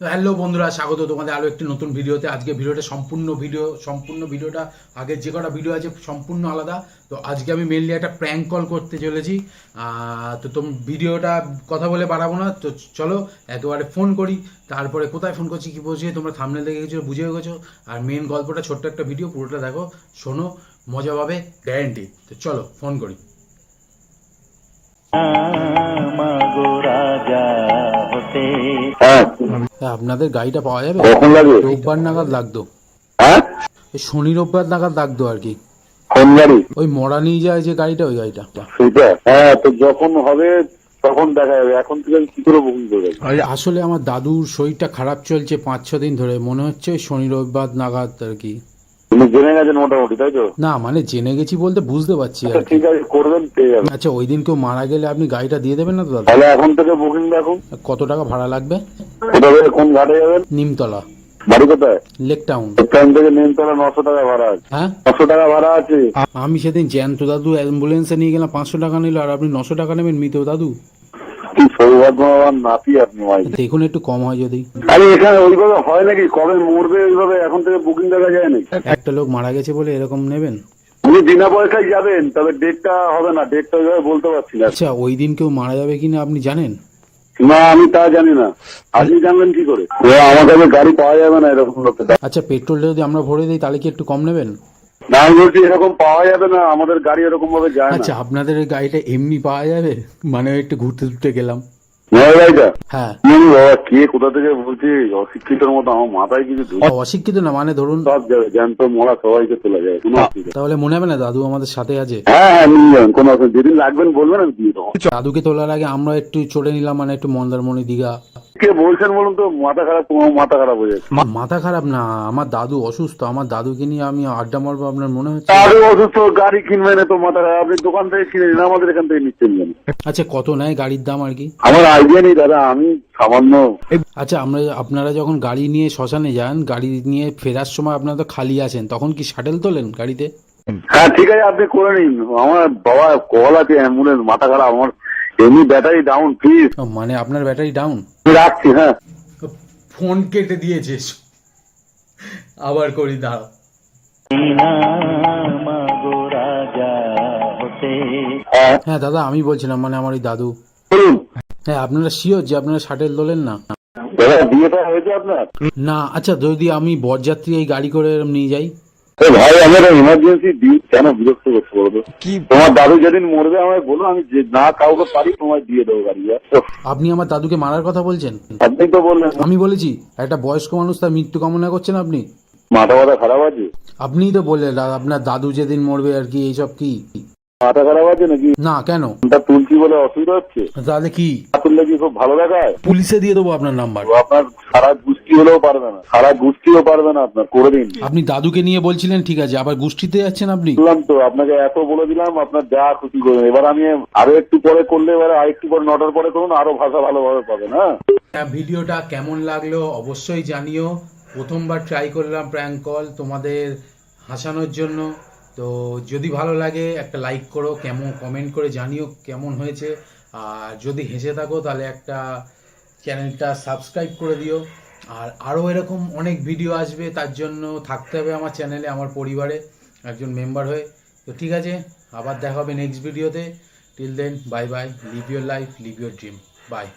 Hello বন্ধুরা, স্বাগত তোমাদের আরও একটি নতুন ভিডিওতে। আজকে ভিডিওটা সম্পূর্ণ ভিডিওটা আগের যে কটা ভিডিও আছে সম্পূর্ণ আলাদা। তো আজকে আমি মেনলি একটা প্র্যাঙ্ক কল করতে চলেছি। তো তুমি ভিডিওটা কথা বলে বাড়াবো না, তো চলো একেবারে ফোন করি। তারপরে কোথায় ফোন করছি কী বলছি তোমরা থাম্বনেল দেখে গেছো, বুঝে গেছো। আর মেন গল্পটা ছোট্ট একটা ভিডিও, পুরোটা দেখো, শোনো, মজা পাবে গ্যারেন্টি। তো চলো ফোন করি। আপনাদের গাড়িটা পাওয়া যাবে? কখন লাগবে? রোববার নাগাদ লাগতো। হ্যাঁ, শনি রোববার নাগাদ লাগতো আর কি। কোন গাড়ি? ওই মরা নিয়ে যায় যে গাড়িটা, ওই গাড়িটা। সেটা হ্যাঁ, তো যখন হবে তখন দেখা যাবে। এখন থেকে আমি কি করে বুকিং করে দেবো? আসলে আমার দাদুর শরীরটা খারাপ চলছে 5-6 দিন ধরে, মনে হচ্ছে ওই শনি রবিবার নাগাদ আর কি। তুমি জেনে গেছেন মোটামুটি, তাই তো? না মানে জেনে গেছি বলতে বুঝতে পারছি আর কি। ঠিক আছে, করবেন, পেয়ে যাবেন। আচ্ছা, ওই দিন কেউ মারা গেলে আপনি গাড়িটা দিয়ে দেবেন না তো দাদা? তাহলে এখন থেকে বুকিং রাখুন। কত টাকা ভাড়া লাগবে? কোথাও থেকে কোন ঘাটে যাবেন? নিমতলা, বাড়ি কোথায়? Lake town. টাইম থেকে নিমতলা 900 টাকা ভাড়া আছে। হ্যাঁ, 900 টাকা ভাড়া আছে। আমি সেদিন জ্যান্ত দাদু অ্যাম্বুলেন্সে নিয়ে গেলাম, 500 টাকা নিল, আর আপনি 900 টাকা নেবেন মৃত দাদু? কি সৌভাগ্যবান নাতি আপনি ভাই। দেখুন একটু কম হয় যদি। আরে এখানে ওইভাবে হয় নাকি? কবে মরবে ওইভাবে এখন থেকে বুকিং দেখা যায় নাকি? একটা লোক মারা গেছে বলে এরকম নেবেন? উনি বিনা পয়সায় যাবেন, তবে ডেটটা হবে না, ডেটটা ওইভাবে বলতে পারছি না। আচ্ছা, ওই দিন কেউ মারা যাবে কিনা আপনি জানেন? না, আমি তা জানি না। আপনি জানবেন কি করে? আমার কাছে গাড়ি পাওয়া যাবে না এরকম লোকে। আচ্ছা, পেট্রোলটা যদি আমরা ভরে দিই তাহলে কি একটু কম নেবেন? না, আমি বলছি এরকম পাওয়া যাবে না, আমাদের গাড়ি এরকম ভাবে যায় না। আচ্ছা, আপনাদের এই গাড়িটা এমনি পাওয়া যাবে? মানে একটু ঘুরতে ঘুরতে গেলাম। নয় গাড়িটা? হ্যাঁ। বাবা, কে কোথা থেকে বলছি, অশিক্ষিতর মতো আমার মাথায় কিছু অশিক্ষিত না, মানে ধরুন সব যাবে, জ্যান্ত মরা সবাইকে তোলা যায়, কোনো অসুবিধা। তাহলে মনে হবে না দাদু আমাদের সাথে আছে? হ্যাঁ হ্যাঁ, নিয়ে যাবেন, কোনো অসুবিধা। যেদিন লাগবেন বলবেন, আমি দিয়ে দেবো। দাদুকে তোলার আগে আমরা একটু চড়ে নিলাম, মানে একটু মন্দারমণি, দীঘা। কে বলছেন বলুন তো? মাথা খারাপ? তোমার মাথা খারাপ হয়ে যাচ্ছে। মাথা খারাপ না, আমার দাদু অসুস্থ, আমার দাদুকে নিয়ে আমি আড্ডা মারবো আপনার মনে হচ্ছে? আরে অসুস্থ, গাড়ি কিনবেন না তো মাথা খারাপ? আপনি দোকান থেকে কিনে নিন, আমাদের এখান থেকে নিচ্ছেন কেন? আচ্ছা, কত নেয় গাড়ির দাম আর কি? আমার আইডিয়া নেই দাদা, আমি সামান্য। আচ্ছা, আপনারা যখন গাড়ি নিয়ে শ্মশানে যান, গাড়ি নিয়ে ফেরার সময় আপনারা তো খালি আছেন, তখন কি শাটেল তোলেন গাড়িতে? হ্যাঁ ঠিক আছে, আপনি করে নিন। আমার বাবা কল আছে অ্যাম্বুলেন্স, মাথা খারাপ আমার, এমনি ব্যাটারি ডাউন, প্লিজ। মানে আপনার ব্যাটারি ডাউন? রাখছি, হ্যাঁ। ফোন কেটে দিয়েছে, আবার করি, দাঁড়াও। হ্যাঁ দাদা, আমি বলছিলাম মানে আমার ওই দাদু। বলুন হ্যাঁ, আপনারা শিওর যে আপনারা শাটেল তোলেন না? দাদা, বিয়েটা হয়েছে আপনার? না। আচ্ছা, যদি আমি বরযাত্রী এই গাড়ি করে এরম নিয়ে যাই? ভাই, আমার ইমার্জেন্সি দিই, কেন বিরক্ত করতে বলবো? কি তোমার দাদু যেদিন মরবে আমায় বলো, আমি যে না কাউকে পারি তোমায় দিয়ে দেবো গাড়ি। আপনি আমার দাদুকে মারার কথা বলছেন? আপনি তো বললেন। আমি বলেছি? একটা বয়স্ক মানুষ, তার মৃত্যু কামনা করছেন আপনি? মাথা ব্যথা খারাপ আছে? আপনিই তো বললেন আপনার দাদু যেদিন মরবে আর কি, এইসব কি? মাথা খারাপ আছে নাকি? না, কেন? তুলছি বলে অসুবিধা হচ্ছে? তাহলে কি তুললে কি খুব ভালো দেখায়? পুলিশে দিয়ে দেবো আপনার নাম্বার। আপনার সারা গোষ্ঠী হলেও পারবে না, সারা গোষ্ঠীও পারবে না আপনার, করে দিন। আপনি দাদুকে নিয়ে বলছিলেন, ঠিক আছে, আবার গোষ্ঠীতে যাচ্ছেন আপনি। বললাম তো আপনাকে, এত বলে দিলাম, আপনার যা খুশি করবেন। এবার আমি আরো একটু পরে করলে, এবারে আরেকটু পরে 9টার পরে করুন, আরো ভাষা ভালোভাবে পাবেন। হ্যাঁ, ভিডিওটা কেমন লাগলো অবশ্যই জানিও। প্রথমবার ট্রাই করলাম প্র্যাঙ্ক কল তোমাদের হাসানোর জন্য। তো যদি ভালো লাগে একটা লাইক করো, কমেন্ট করে জানিও কেমন হয়েছে। আর যদি হেসে থাকো তাহলে একটা চ্যানেলটা সাবস্ক্রাইব করে দিও। আর আরও এরকম অনেক ভিডিও আসবে, তার জন্য থাকতে হবে আমার চ্যানেলে, আমার পরিবারে একজন মেম্বার হয়ে। তো ঠিক আছে, আবার দেখা হবে নেক্সট ভিডিওতে। Till then, bye bye, live your life, live your dream, by.